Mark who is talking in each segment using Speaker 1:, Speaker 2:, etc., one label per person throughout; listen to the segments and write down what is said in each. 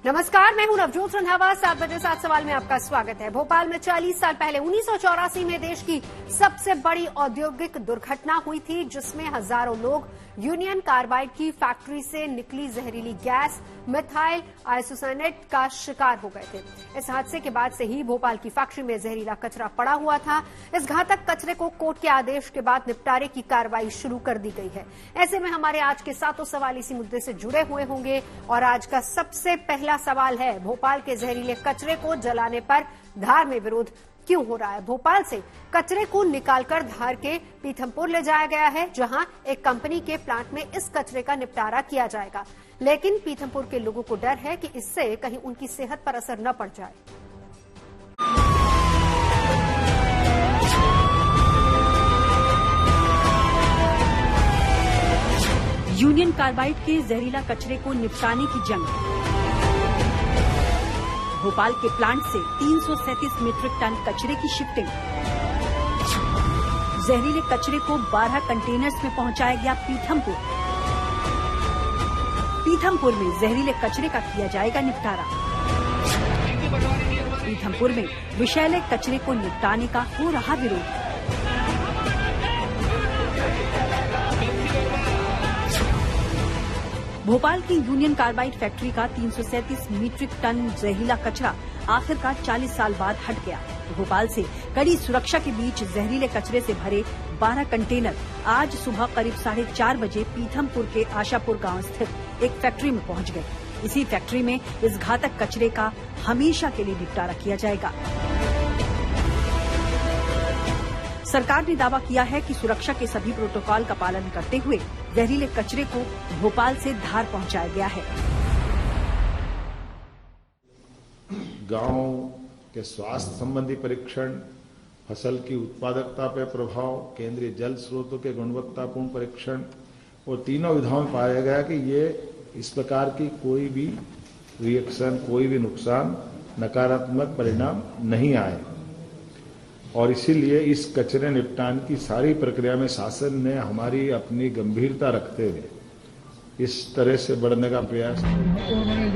Speaker 1: नमस्कार, मैं हूं नवजोत रंधावा। 7 बजे 7 सवाल में आपका स्वागत है। भोपाल में 40 साल पहले 1984 में देश की सबसे बड़ी औद्योगिक दुर्घटना हुई थी, जिसमें हजारों लोग यूनियन कार्बाइड की फैक्ट्री से निकली जहरीली गैस मिथाइल आइसोसाइनेट का शिकार हो गए थे। इस हादसे के बाद से ही भोपाल की फैक्ट्री में जहरीला कचरा पड़ा हुआ था। इस घातक कचरे को कोर्ट के आदेश के बाद निपटारे की कार्रवाई शुरू कर दी गई है। ऐसे में हमारे आज के 7 सवाल इसी मुद्दे से जुड़े हुए होंगे और आज का सबसे पहला सवाल है, भोपाल के जहरीले कचरे को जलाने पर धार में विरोध क्यों हो रहा है। भोपाल से कचरे को निकालकर धार के पीथमपुर ले जाया गया है, जहां एक कंपनी के प्लांट में इस कचरे का निपटारा किया जाएगा। लेकिन पीथमपुर के लोगों को डर है कि इससे कहीं उनकी सेहत पर असर न पड़ जाए।
Speaker 2: यूनियन कार्बाइड के जहरीला कचरे को निपटाने की जंग। भोपाल के प्लांट से 337 मीट्रिक टन कचरे की शिफ्टिंग। जहरीले कचरे को 12 कंटेनर्स में पहुंचाया गया पीथमपुर। पीथमपुर में जहरीले कचरे का किया जाएगा निपटारा। पीथमपुर में विषैले कचरे को निपटाने का हो रहा विरोध। भोपाल की यूनियन कार्बाइड फैक्ट्री का 337 मीट्रिक टन जहरीला कचरा आखिरकार 40 साल बाद हट गया। भोपाल से कड़ी सुरक्षा के बीच जहरीले कचरे से भरे 12 कंटेनर आज सुबह करीब 4:30 बजे पीथमपुर के आशापुर गांव स्थित एक फैक्ट्री में पहुंच गए। इसी फैक्ट्री में इस घातक कचरे का हमेशा के लिए निपटारा किया जाएगा। सरकार ने दावा किया है कि सुरक्षा के सभी प्रोटोकॉल का पालन करते हुए जहरीले कचरे को भोपाल से धार पहुंचाया गया है।
Speaker 3: गांव के स्वास्थ्य संबंधी परीक्षण, फसल की उत्पादकता पर प्रभाव, केंद्रीय जल स्रोतों के गुणवत्तापूर्ण परीक्षण और तीनों विधाओं में पाया गया कि ये इस प्रकार की कोई भी रिएक्शन, कोई भी नुकसान, नकारात्मक परिणाम नहीं आए। और इसीलिए इस कचरे निपटान की सारी प्रक्रिया में शासन ने हमारी अपनी गंभीरता रखते हुए इस तरह से बढ़ने का प्रयास किया।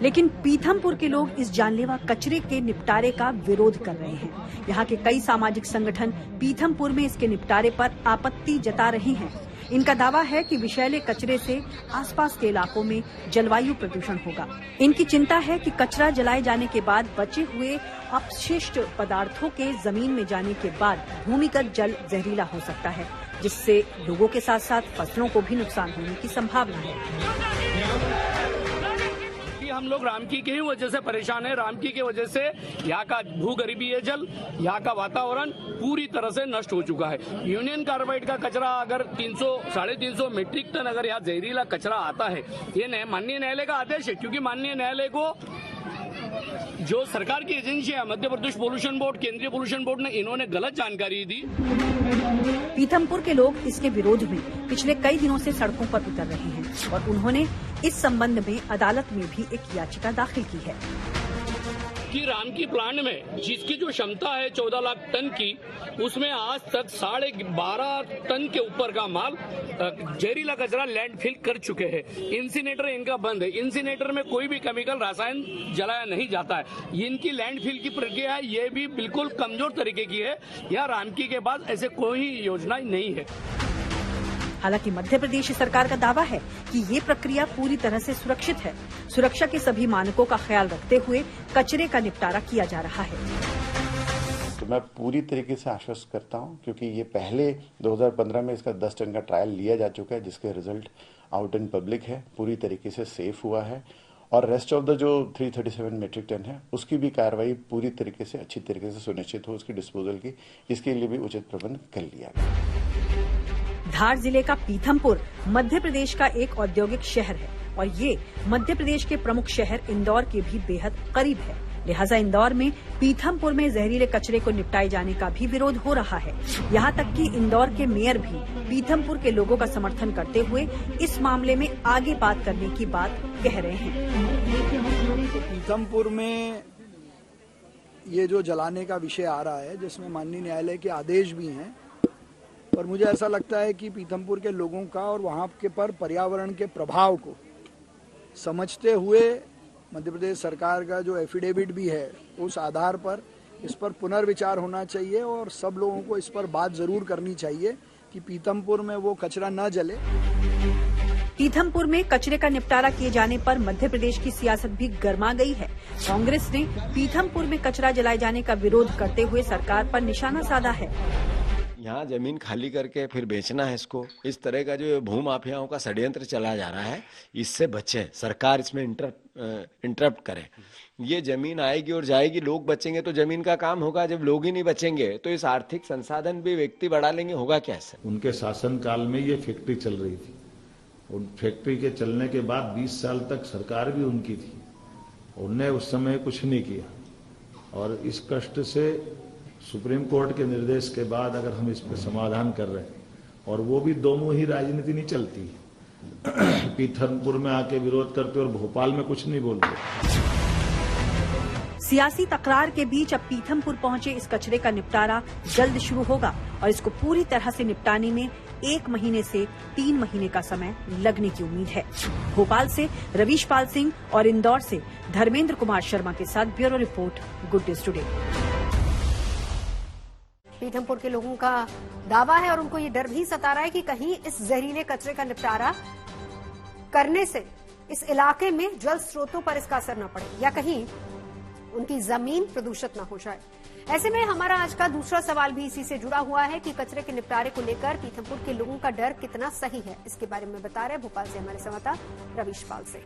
Speaker 2: लेकिन पीथमपुर के लोग इस जानलेवा कचरे के निपटारे का विरोध कर रहे हैं। यहाँ के कई सामाजिक संगठन पीथमपुर में इसके निपटारे पर आपत्ति जता रहे हैं। इनका दावा है कि विषैले कचरे से आसपास के इलाकों में जलवायु प्रदूषण होगा। इनकी चिंता है कि कचरा जलाए जाने के बाद बचे हुए अपशिष्ट पदार्थों के जमीन में जाने के बाद भूमिगत जल जहरीला हो सकता है, जिससे लोगों के साथ साथ फसलों को भी नुकसान होने की संभावना है।
Speaker 4: हम लोग रामकी की ही वजह से परेशान है। रामकी की वजह से यहाँ का भूगर्भीय जल, यहाँ का वातावरण पूरी तरह से नष्ट हो चुका है। यूनियन कार्बाइड का कचरा अगर 300-350 मीट्रिक टन अगर यहाँ जहरीला कचरा आता है, ये माननीय न्यायालय का आदेश है, क्योंकि माननीय न्यायालय को जो सरकार की एजेंसी है मध्य प्रदेश पोल्यूशन बोर्ड, केंद्रीय पोल्यूशन बोर्ड ने इन्होंने गलत जानकारी दी।
Speaker 2: पीथमपुर के लोग इसके विरोध में पिछले कई दिनों से सड़कों पर उतर रहे हैं और उन्होंने इस संबंध में अदालत में भी एक याचिका दाखिल की है
Speaker 4: कि रामकी प्लांट में जिसकी जो क्षमता है 14 लाख टन की, उसमें आज तक 12.5 टन के ऊपर का माल जहरीला कचरा लैंडफिल कर चुके हैं। इंसिनेटर इनका बंद है। इंसिनेटर में कोई भी केमिकल रासायन जलाया नहीं जाता है। इनकी लैंडफिल की प्रक्रिया है, ये भी बिल्कुल कमजोर तरीके की है। यहाँ रामकी के बाद ऐसे कोई योजना नहीं है।
Speaker 2: हालांकि मध्य प्रदेश सरकार का दावा है कि ये प्रक्रिया पूरी तरह से सुरक्षित है। सुरक्षा के सभी मानकों का ख्याल रखते हुए कचरे का निपटारा किया जा रहा है।
Speaker 5: तो मैं पूरी तरीके से आश्वस्त करता हूं, क्योंकि ये पहले 2015 में इसका 10 टन का ट्रायल लिया जा चुका है, जिसके रिजल्ट आउट इन पब्लिक है, पूरी तरीके से सेफ हुआ है। और रेस्ट ऑफ द जो 337 मीट्रिक टन है, उसकी भी कार्रवाई पूरी तरीके से अच्छी तरीके से सुनिश्चित हो, उसकी डिस्पोजल की, इसके लिए भी उचित प्रबंध कर लिया गया।
Speaker 2: धार जिले का पीथमपुर मध्य प्रदेश का एक औद्योगिक शहर है और ये मध्य प्रदेश के प्रमुख शहर इंदौर के भी बेहद करीब है। लिहाजा इंदौर में पीथमपुर में जहरीले कचरे को निपटाए जाने का भी विरोध हो रहा है। यहाँ तक कि इंदौर के मेयर भी पीथमपुर के लोगों का समर्थन करते हुए इस मामले में आगे बात करने की बात कह रहे हैं।
Speaker 6: पीथमपुर में ये जो जलाने का विषय आ रहा है, जिसमें माननीय न्यायालय के आदेश भी हैं, और मुझे ऐसा लगता है कि पीथमपुर के लोगों का और वहाँ के पर पर्यावरण के प्रभाव को समझते हुए मध्य प्रदेश सरकार का जो एफिडेविट भी है, उस आधार पर इस पर पुनर्विचार होना चाहिए और सब लोगों को इस पर बात जरूर करनी चाहिए कि पीथमपुर में वो कचरा न जले।
Speaker 2: पीथमपुर में कचरे का निपटारा किए जाने पर मध्य प्रदेश की सियासत भी गर्मा गई है। कांग्रेस ने पीथमपुर में कचरा जलाए जाने का विरोध करते हुए सरकार पर निशाना साधा है।
Speaker 7: यहाँ जमीन खाली करके फिर बेचना है इसको, इस तरह का जो भूमाफियाओं का षड्यंत्र चला जा रहा है, इससे बचे, सरकार इसमें इंटरप्ट करे। ये जमीन आएगी और जाएगी, लोग बचेंगे तो जमीन का काम होगा। जब लोग ही नहीं बचेंगे तो इस आर्थिक संसाधन भी व्यक्ति बढ़ा लेंगे, होगा कैसे?
Speaker 3: उनके शासन काल में ये फैक्ट्री चल रही थी। उन फैक्ट्री के चलने के बाद 20 साल तक सरकार भी उनकी थी, उनने उस समय कुछ नहीं किया। और इस कष्ट से सुप्रीम कोर्ट के निर्देश के बाद अगर हम इस पर समाधान कर रहे हैं, और वो भी दो मुंही राजनीति नहीं चलती। पीथमपुर में आके विरोध करते और भोपाल में कुछ नहीं बोलते।
Speaker 2: सियासी तकरार के बीच अब पीथमपुर पहुंचे इस कचरे का निपटारा जल्द शुरू होगा और इसको पूरी तरह से निपटाने में 1 महीने से 3 महीने का समय लगने की उम्मीद है। भोपाल से रवीश पाल सिंह और इंदौर से धर्मेंद्र कुमार शर्मा के साथ bureau report, good news today.
Speaker 1: Pithampur के लोगों का दावा है और उनको ये डर भी सता रहा है कि कहीं इस जहरीले कचरे का निपटारा करने से इस इलाके में जल स्रोतों पर इसका असर न पड़े या कहीं उनकी जमीन प्रदूषित न हो जाए। ऐसे में हमारा आज का दूसरा सवाल भी इसी से जुड़ा हुआ है कि कचरे के निपटारे को लेकर पीथमपुर के लोगों का डर कितना सही है। इसके बारे में बता रहे भोपाल से हमारे संवाददाता रवीश पाल सिंह।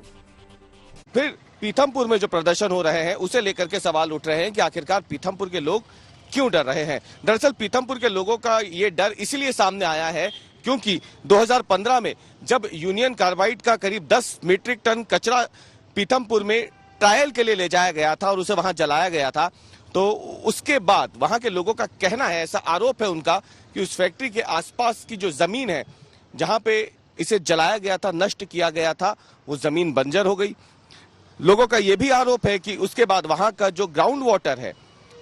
Speaker 8: फिर पीथमपुर में जो प्रदर्शन हो रहे हैं उसे लेकर के सवाल उठ रहे हैं कि आखिरकार पीथमपुर के लोग क्यों डर रहे हैं। दरअसल पीथमपुर के लोगों का ये डर इसलिए सामने आया है क्योंकि 2015 में जब यूनियन कार्बाइड का करीब 10 मीट्रिक टन कचरा पीथमपुर में ट्रायल के लिए ले जाया गया था और उसे वहां जलाया गया था, तो उसके बाद वहां के लोगों का कहना है, ऐसा आरोप है उनका, कि उस फैक्ट्री के आसपास की जो जमीन है जहां पे इसे जलाया गया था, नष्ट किया गया था, वो जमीन बंजर हो गई। लोगों का यह भी आरोप है कि उसके बाद वहां का जो ग्राउंड वाटर है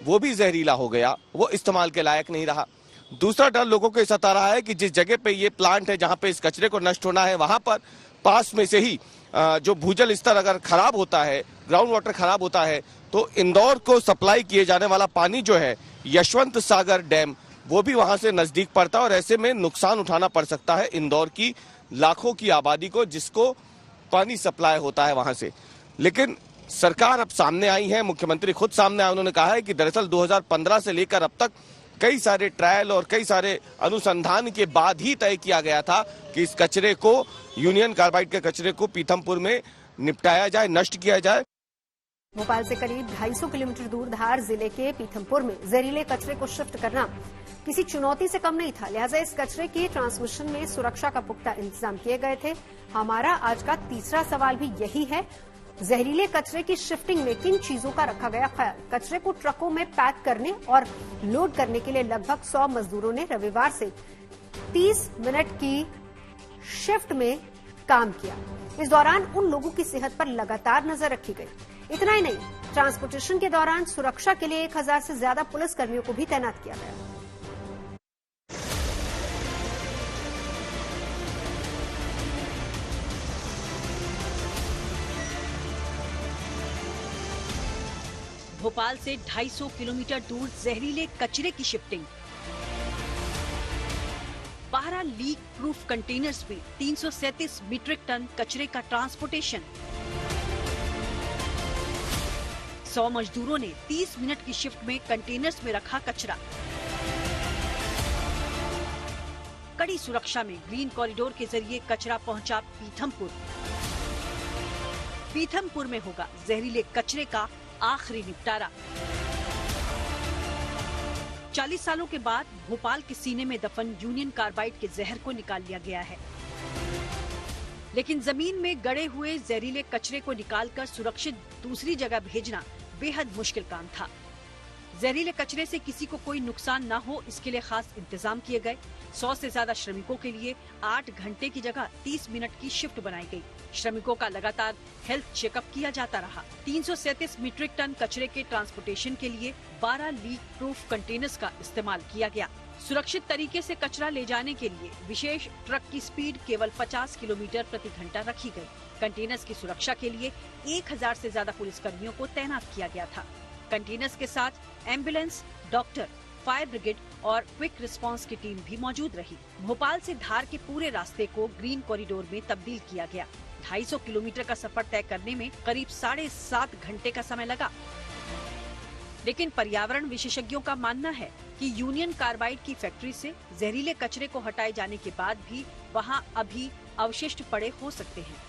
Speaker 8: वो भी जहरीला हो गया, वो इस्तेमाल के लायक नहीं रहा। दूसरा डर लोगों को सता रहा है कि जिस जगह पे ये प्लांट है जहां पे इस कचरे को नष्ट होना है, वहां पर पास में से ही जो भूजल स्तर अगर खराब होता है, ग्राउंड वाटर खराब होता है, तो इंदौर को सप्लाई किए जाने वाला पानी जो है यशवंत सागर डैम, वो भी वहां से नजदीक पड़ता है और ऐसे में नुकसान उठाना पड़ सकता है इंदौर की लाखों की आबादी को, जिसको पानी सप्लाई होता है वहां से। लेकिन सरकार अब सामने आई है, मुख्यमंत्री खुद सामने आए, उन्होंने कहा है कि दरअसल 2015 से लेकर अब तक कई सारे ट्रायल और कई सारे अनुसंधान के बाद ही तय किया गया था कि इस कचरे को, यूनियन कार्बाइड के कचरे को पीथमपुर में निपटाया जाए, नष्ट किया जाए।
Speaker 1: भोपाल से करीब 250 किलोमीटर दूर धार जिले के पीथमपुर में जहरीले कचरे को शिफ्ट करना किसी चुनौती से कम नहीं था, लिहाजा इस कचरे के ट्रांसमिशन में सुरक्षा का पुख्ता इंतजाम किए गए थे। हमारा आज का तीसरा सवाल भी यही है, जहरीले कचरे की शिफ्टिंग में किन चीजों का रखा गया ख्याल। कचरे को ट्रकों में पैक करने और लोड करने के लिए लगभग 100 मजदूरों ने रविवार से 30 मिनट की शिफ्ट में काम किया। इस दौरान उन लोगों की सेहत पर लगातार नजर रखी गई। इतना ही नहीं, ट्रांसपोर्टेशन के दौरान सुरक्षा के लिए 1000 से ज्यादा पुलिस कर्मियों को भी तैनात किया गया।
Speaker 2: भोपाल से 250 किलोमीटर दूर जहरीले कचरे की शिफ्टिंग। 12 लीक प्रूफ कंटेनर्स में 337 मीट्रिक टन कचरे का ट्रांसपोर्टेशन। 100 मजदूरों ने 30 मिनट की शिफ्ट में कंटेनर्स में रखा कचरा। कड़ी सुरक्षा में ग्रीन कॉरिडोर के जरिए कचरा पहुंचा पीथमपुर। पीथमपुर में होगा जहरीले कचरे का आखिरी निपटारा। 40 सालों के बाद भोपाल के सीने में दफन यूनियन कार्बाइड के जहर को निकाल लिया गया है, लेकिन जमीन में गड़े हुए जहरीले कचरे को निकालकर सुरक्षित दूसरी जगह भेजना बेहद मुश्किल काम था। जहरीले कचरे से किसी को कोई नुकसान न हो, इसके लिए खास इंतजाम किए गए। 100 से ज्यादा श्रमिकों के लिए 8 घंटे की जगह 30 मिनट की शिफ्ट बनाई गई। श्रमिकों का लगातार हेल्थ चेकअप किया जाता रहा। 337 मीट्रिक टन कचरे के ट्रांसपोर्टेशन के लिए 12 लीक प्रूफ कंटेनर्स का इस्तेमाल किया गया। सुरक्षित तरीके से कचरा ले जाने के लिए विशेष ट्रक की स्पीड केवल 50 किलोमीटर प्रति घंटा रखी गई। कंटेनर्स की सुरक्षा के लिए 1000 से ज्यादा पुलिसकर्मियों को तैनात किया गया था। कंटेनर्स के साथ एम्बुलेंस, डॉक्टर, फायर ब्रिगेड और क्विक रिस्पांस की टीम भी मौजूद रही। भोपाल से धार के पूरे रास्ते को ग्रीन कॉरिडोर में तब्दील किया गया। 250 किलोमीटर का सफर तय करने में करीब 7.5 घंटे का समय लगा। लेकिन पर्यावरण विशेषज्ञों का मानना है कि यूनियन कार्बाइड की फैक्ट्री से जहरीले कचरे को हटाए जाने के बाद भी वहां अभी अवशिष्ट पड़े हो सकते हैं।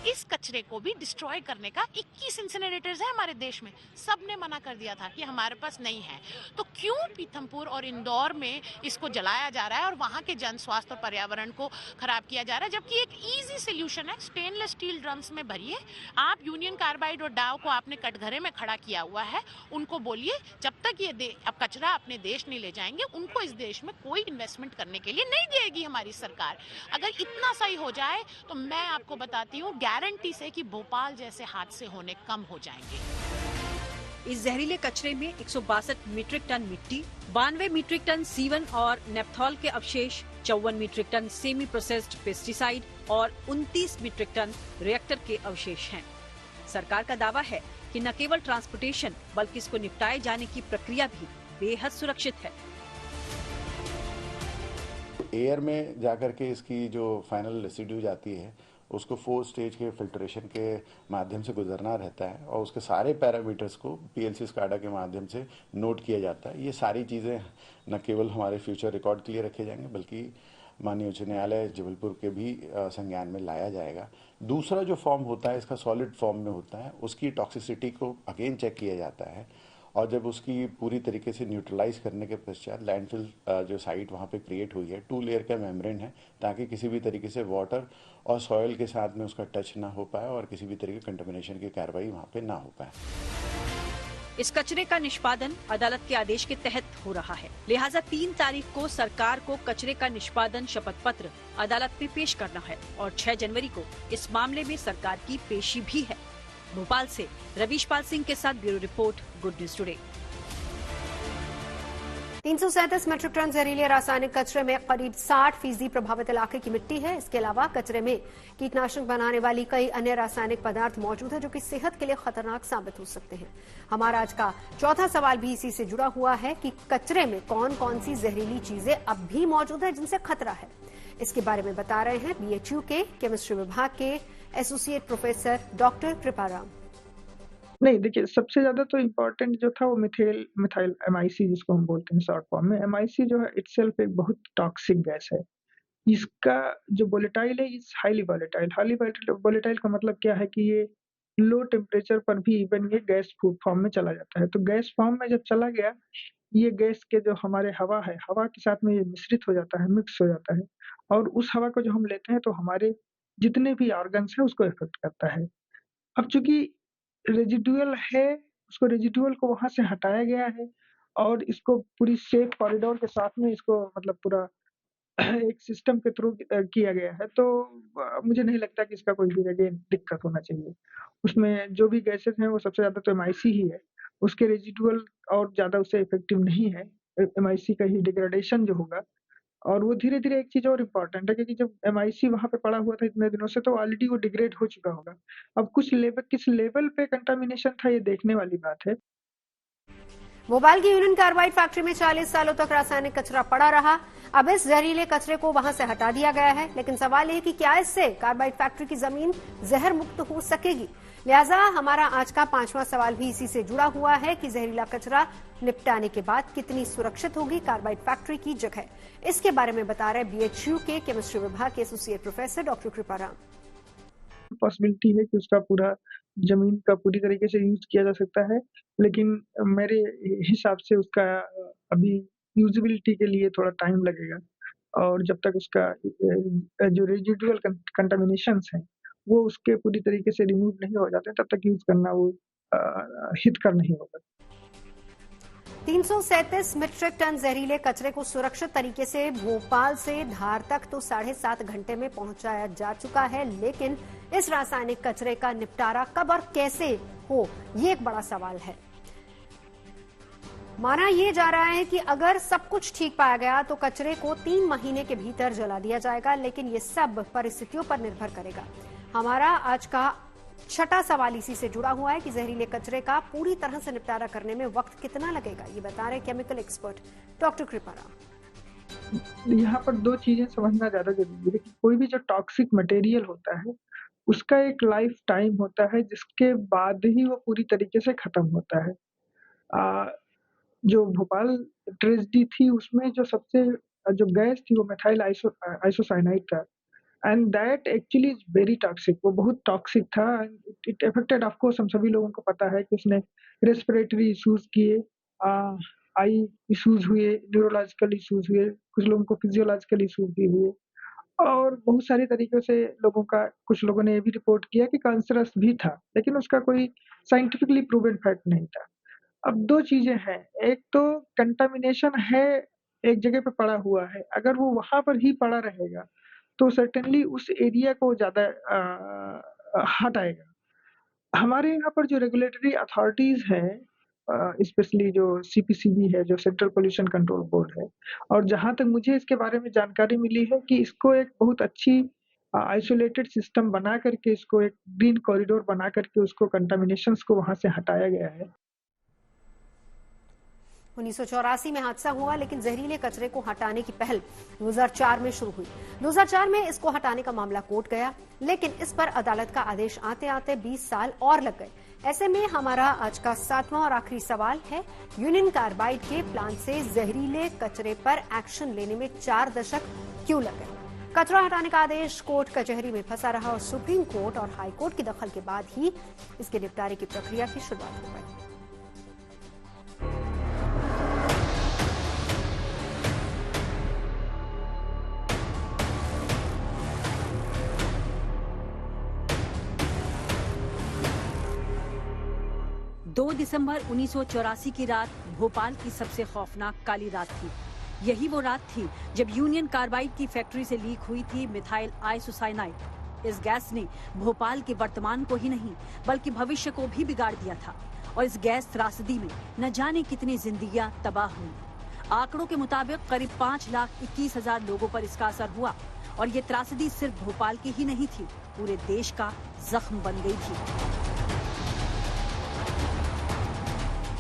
Speaker 9: इस कचरे को भी डिस्ट्रॉय करने का 21 इंसिनरेटर्स है हमारे देश में। सबने मना कर दिया था कि हमारे पास नहीं है, तो क्यों पीथमपुर और इंदौर में इसको जलाया जा रहा है और वहां के जन स्वास्थ्य और पर्यावरण को खराब किया जा रहा है, जबकि एक इजी सोल्यूशन है। स्टेनलेस स्टील ड्रम्स में भरिए। आप यूनियन कार्बाइड और डाव को आपने कटघरे में खड़ा किया हुआ है, उनको बोलिए जब तक ये अब कचरा अपने देश नहीं ले जाएंगे, उनको इस देश में कोई इन्वेस्टमेंट करने के लिए नहीं देगी हमारी सरकार। अगर इतना सही हो जाए तो मैं आपको बताती हूँ गारंटी से कि भोपाल जैसे हादसे होने कम हो जाएंगे।
Speaker 2: इस जहरीले कचरे में 162 मीट्रिक टन मिट्टी, 92 मीट्रिक टन सीवन और नेप्थॉल के अवशेष, 54 metric tonne semi processed pesticide और 29 मीट्रिक टन रिएक्टर के अवशेष हैं। सरकार का दावा है कि न केवल ट्रांसपोर्टेशन बल्कि इसको निपटाए जाने की प्रक्रिया भी बेहद सुरक्षित है।
Speaker 5: एयर में जाकर के इसकी जो फाइनल रेसिड्यू जाती है उसको 4 स्टेज के फिल्ट्रेशन के माध्यम से गुजरना रहता है और उसके सारे पैरामीटर्स को पीएलसी स्काडा के माध्यम से नोट किया जाता है। ये सारी चीज़ें न केवल हमारे फ्यूचर रिकॉर्ड के लिए रखे जाएंगे बल्कि माननीय उच्च न्यायालय जबलपुर के भी संज्ञान में लाया जाएगा। दूसरा जो फॉर्म होता है इसका सॉलिड फॉर्म में होता है, उसकी टॉक्सिसिटी को अगेन चेक किया जाता है और जब उसकी पूरी तरीके से न्यूट्रलाइज करने के पश्चात लैंडफिल जो साइट वहाँ पे क्रिएट हुई है 2 लेयर का मेम्ब्रेन है ताकि किसी भी तरीके से वाटर और सॉइल के साथ में उसका टच ना हो पाए और किसी भी तरीके कंटामिनेशन की कार्रवाई वहाँ पे ना हो पाए।
Speaker 2: इस कचरे का निष्पादन अदालत के आदेश के तहत हो रहा है, लिहाजा 3 तारीख को सरकार को कचरे का निष्पादन शपथ पत्र अदालत में पेश करना है और 6 जनवरी को इस मामले में सरकार की पेशी भी है। भोपाल से रवीश पाल सिंह के साथ bureau report, good news today.
Speaker 1: 337 metric tonne जहरीले रासायनिक कचरे में करीब 60% प्रभावित इलाके की मिट्टी है। इसके अलावा कचरे में कीटनाशक बनाने वाली कई अन्य रासायनिक पदार्थ मौजूद है जो कि सेहत के लिए खतरनाक साबित हो सकते हैं। हमारा आज का चौथा सवाल भी इसी से जुड़ा हुआ है कि कचरे में कौन कौन सी जहरीली चीजें अब भी मौजूद है जिनसे खतरा है। इसके बारे में बता रहे हैं बीएचयू के केमिस्ट्री विभाग के एसोसिएट प्रोफेसर डॉक्टर कृपाराम।
Speaker 10: नहीं, देखिए सबसे ज्यादा तो इम्पोर्टेंट जो था वो मिथाइल MIC जिसको हम बोलते हैं शॉर्ट फॉर्म में। MIC जो है इटसेल्फ एक बहुत टॉक्सिक गैस है। इसका जो वोलेटाइल है is highly volatile. Highly volatile का मतलब क्या है कि ये लो टेम्परेचर पर भी इवन ये गैस फॉर्म में चला जाता है। तो गैस फॉर्म में जब चला गया ये गैस के जो हमारे हवा है, हवा के साथ में ये मिश्रित हो जाता है, मिक्स हो जाता है और उस हवा को जो हम लेते हैं तो हमारे जितने भी ऑर्गन्स है उसको इफेक्ट करता है। अब चूंकि रेजिडुअल है, उसको रेजिडुअल को वहां से हटाया गया है और इसको पूरी सेफ कॉरिडोर के साथ में इसको मतलब पूरा एक सिस्टम के थ्रू किया गया है। तो मुझे नहीं लगता कि इसका कोई भी अगेन दिक्कत होना चाहिए। उसमें जो भी गैसेस हैं वो सबसे ज्यादा तो MIC ही है, उसके रेजिडुअल और ज्यादा उससे इफेक्टिव नहीं है। MIC का ही डिग्रेडेशन जो होगा और वो धीरे धीरे एक चीज और इम्पोर्टेंट है क्योंकि जब MIC वहां पे पड़ा हुआ था इतने दिनों से तो ऑलरेडी वो डिग्रेड हो चुका होगा। अब किस लेवल पे कंटामिनेशन था ये देखने वाली बात है।
Speaker 1: भोपाल की यूनियन कार्बाइड फैक्ट्री में 40 सालों तक रासायनिक कचरा पड़ा रहा। अब इस जहरीले कचरे को वहां से हटा दिया गया है, लेकिन सवाल यह कि क्या इससे कार्बाइड फैक्ट्री की जमीन जहर मुक्त हो सकेगी। लिहाजा हमारा आज का 5वां सवाल भी इसी से जुड़ा हुआ है कि जहरीला कचरा निपटाने के बाद कितनी सुरक्षित होगी कार्बाइड फैक्ट्री की जगह। इसके बारे में बता रहे BHU के केमिस्ट्री विभाग के associate professor doctor Kriparam.
Speaker 10: Possibility है कि उसका पूरा जमीन का पूरी तरीके से यूज किया जा सकता है, लेकिन मेरे हिसाब से उसका अभी यूजेबिलिटी के लिए थोड़ा टाइम लगेगा और जब तक उसका जो रेजिडुअल कंटामिनेशंस हैं वो उसके पूरी तरीके से रिमूव नहीं हो जाते तब तक यूज करना वो हितकर नहीं होगा।
Speaker 1: 337 मीट्रिक टन जहरीले कचरे को सुरक्षित तरीके से भोपाल से धार तक तो 7.5 घंटे में पहुंचाया जा चुका है, लेकिन इस रासायनिक कचरे का निपटारा कब और कैसे हो ये एक बड़ा सवाल है। माना ये जा रहा है कि अगर सब कुछ ठीक पाया गया तो कचरे को 3 महीने के भीतर जला दिया जाएगा, लेकिन ये सब परिस्थितियों पर निर्भर करेगा। हमारा आज का छठा सवाल इसी से जुड़ा हुआ है कि जहरीले कचरे का पूरी तरह से निपटारा करने में वक्त कितना लगेगा, ये बता रहे केमिकल एक्सपर्ट डॉक्टर कृपाराव।
Speaker 10: यहाँ पर 2 चीजें समझना ज्यादा जरूरी है कि कोई भी जो टॉक्सिक मटेरियल होता है उसका एक लाइफ टाइम होता है जिसके बाद ही वो पूरी तरीके से खत्म होता है। जो भोपाल ट्रेजेडी थी उसमें जो सबसे जो गैस थी वो मेथाइल आइसोसाइनाइड था, and that actually is very toxic. वो बहुत टॉक्सिक था and it affected, of course हम सभी लोगों को पता है कि उसने रेस्पिरेटरी इश्यूज किए, आई इश्यूज हुए, न्यूरोलॉजिकल इश्यूज हुए, कुछ लोगों को फिजियोलॉजिकल इश्यूज भी हुए और बहुत सारे तरीकों से लोगों का, कुछ लोगों ने ये भी रिपोर्ट किया कि कैंसरस भी था, लेकिन उसका कोई साइंटिफिकली प्रूवन फैक्ट नहीं था। अब 2 चीजें हैं, एक तो कंटामिनेशन है, एक जगह पे पड़ा हुआ है, अगर वो वहां पर ही पड़ा रहेगा तो सर्टेनली उस एरिया को ज्यादा हटाएगा। हमारे यहाँ पर जो रेगुलेटरी अथॉरिटीज हैं, स्पेशली जो सीपीसीबी है, जो सेंट्रल पोल्यूशन कंट्रोल बोर्ड है, और जहां तक मुझे इसके बारे में जानकारी मिली है कि इसको एक बहुत अच्छी आइसोलेटेड सिस्टम बना करके, इसको एक ग्रीन कॉरिडोर बना करके उसको कंटामिनेशंस को वहां से हटाया गया है।
Speaker 1: 1984 में हादसा हुआ, लेकिन जहरीले कचरे को हटाने की पहल 2004 में शुरू हुई। 2004 में इसको हटाने का मामला कोर्ट गया, लेकिन इस पर अदालत का आदेश आते आते 20 साल और लग गए। ऐसे में हमारा आज का 7वां और आखिरी सवाल है, यूनियन कार्बाइड के प्लांट से जहरीले कचरे पर एक्शन लेने में 4 दशक क्यों लग गए? कचरा हटाने का आदेश कोर्ट कचहरी में फंसा रहा और सुप्रीम कोर्ट और हाई कोर्ट की दखल के बाद ही इसके निपटारे की प्रक्रिया की शुरुआत हो गई।
Speaker 2: दो दिसंबर 1984 की रात भोपाल की सबसे खौफनाक काली रात थी। यही वो रात थी जब यूनियन कार्बाइड की फैक्ट्री से लीक हुई थी मिथाइल आइसोसाइनाइड। इस गैस ने भोपाल के वर्तमान को ही नहीं बल्कि भविष्य को भी बिगाड़ दिया था और इस गैस त्रासदी में न जाने कितनी जिंदगियां तबाह हुई। आंकड़ों के मुताबिक करीब 5,21,000 लोगों पर इसका असर हुआ और ये त्रासदी सिर्फ भोपाल की ही नहीं थी, पूरे देश का जख्म बन गई थी।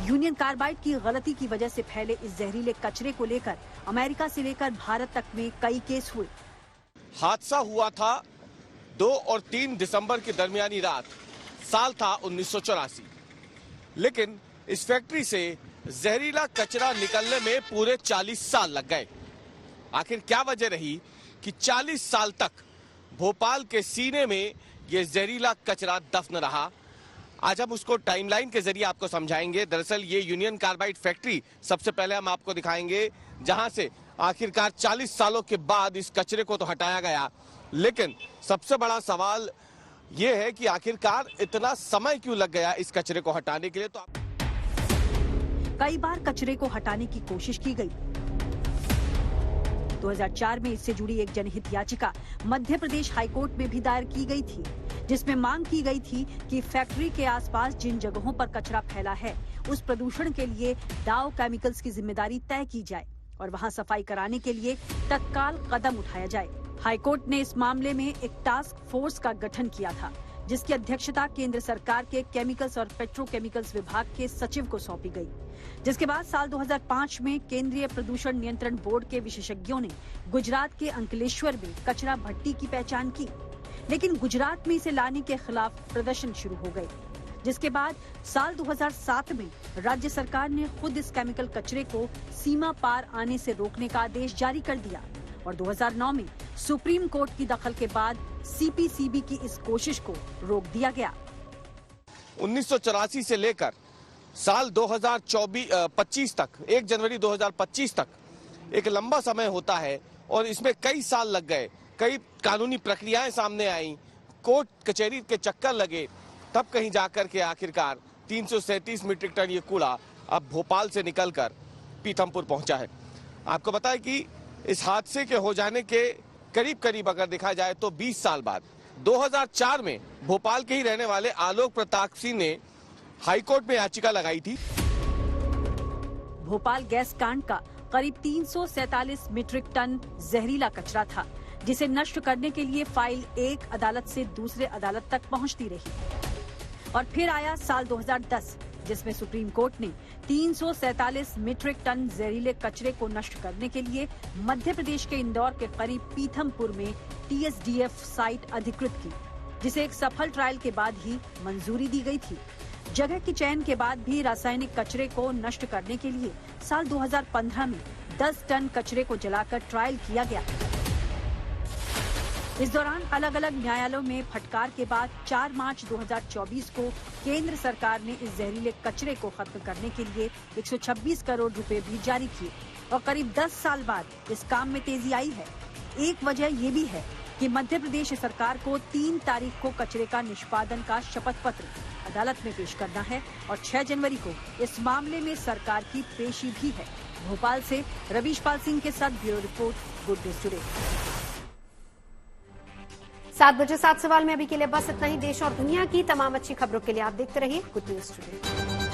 Speaker 2: यूनियन कार्बाइड की गलती की वजह से फैले इस जहरीले कचरे को लेकर अमेरिका से लेकर भारत तक में कई केस हुए।
Speaker 8: हादसा हुआ था 2 और 3 दिसंबर की दरमियानी रात, साल था 1984। लेकिन इस फैक्ट्री से जहरीला कचरा निकलने में पूरे 40 साल लग गए। आखिर क्या वजह रही कि 40 साल तक भोपाल के सीने में ये जहरीला कचरा दफन रहा? आज हम उसको टाइमलाइन के जरिए आपको समझाएंगे। दरअसल ये यूनियन कार्बाइड फैक्ट्री सबसे पहले हम आपको दिखाएंगे जहां से आखिरकार 40 सालों के बाद इस कचरे को तो हटाया गया, लेकिन सबसे बड़ा सवाल ये है कि आखिरकार इतना समय क्यों लग गया इस कचरे को हटाने के लिए। तो
Speaker 2: कई बार कचरे को हटाने की कोशिश की गई। 2004 में इससे जुड़ी एक जनहित याचिका मध्य प्रदेश हाईकोर्ट में भी दायर की गई थी, जिसमें मांग की गई थी कि फैक्ट्री के आसपास जिन जगहों पर कचरा फैला है उस प्रदूषण के लिए डाउ केमिकल्स की जिम्मेदारी तय की जाए और वहां सफाई कराने के लिए तत्काल कदम उठाया जाए। हाईकोर्ट ने इस मामले में एक टास्क फोर्स का गठन किया था, जिसकी अध्यक्षता केंद्र सरकार के केमिकल्स और पेट्रोकेमिकल्स विभाग के सचिव को सौंपी गई। जिसके बाद साल 2005 में केंद्रीय प्रदूषण नियंत्रण बोर्ड के विशेषज्ञों ने गुजरात के अंकलेश्वर में कचरा भट्टी की पहचान की, लेकिन गुजरात में इसे लाने के खिलाफ प्रदर्शन शुरू हो गए। जिसके बाद साल 2007 में राज्य सरकार ने खुद इस केमिकल कचरे को सीमा पार आने से रोकने का आदेश जारी कर दिया और 2009 में सुप्रीम कोर्ट की दखल के बाद सीपीसीबी की इस कोशिश को रोक दिया गया।
Speaker 8: 1984 से लेकर साल 2025 तक, 1 जनवरी 2025 तक एक लंबा समय होता है और इसमें कई साल लग गए, कई कानूनी प्रक्रियाएं सामने आई, कोर्ट कचहरी के चक्कर लगे, तब कहीं जाकर के आखिरकार 337 मीट्रिक टन ये कूड़ा अब भोपाल से निकलकर पीथमपुर पहुंचा है। आपको पता है कि इस हादसे के हो जाने के करीब करीब अगर देखा जाए तो 20 साल बाद 2004 में भोपाल के ही रहने वाले आलोक प्रताप सिंह ने हाईकोर्ट में याचिका लगाई थी।
Speaker 2: भोपाल गैस कांड का करीब 347 मीट्रिक टन जहरीला कचरा था, जिसे नष्ट करने के लिए फाइल एक अदालत से दूसरे अदालत तक पहुंचती रही। और फिर आया साल 2010, जिसमें सुप्रीम कोर्ट ने 347 मीट्रिक टन जहरीले कचरे को नष्ट करने के लिए मध्य प्रदेश के इंदौर के करीब पीथमपुर में TSDF साइट अधिकृत की, जिसे एक सफल ट्रायल के बाद ही मंजूरी दी गई थी। जगह की चयन के बाद भी रासायनिक कचरे को नष्ट करने के लिए साल 2015 में 10 टन कचरे को जलाकर ट्रायल किया गया। इस दौरान अलग अलग न्यायालयों में फटकार के बाद 4 मार्च 2024 को केंद्र सरकार ने इस जहरीले कचरे को खत्म करने के लिए 126 करोड़ रुपए भी जारी किए और करीब 10 साल बाद इस काम में तेजी आई है। एक वजह ये भी है कि मध्य प्रदेश सरकार को 3 तारीख को कचरे का निष्पादन का शपथ पत्र अदालत में पेश करना है और 6 जनवरी को इस मामले में सरकार की पेशी भी है। भोपाल से रवीश पाल सिंह के साथ bureau report, good news today.
Speaker 1: 7 बजे 7 सवाल में अभी के लिए बस इतना ही। देश और दुनिया की तमाम अच्छी खबरों के लिए आप देखते रहिए गुड न्यूज टुडे।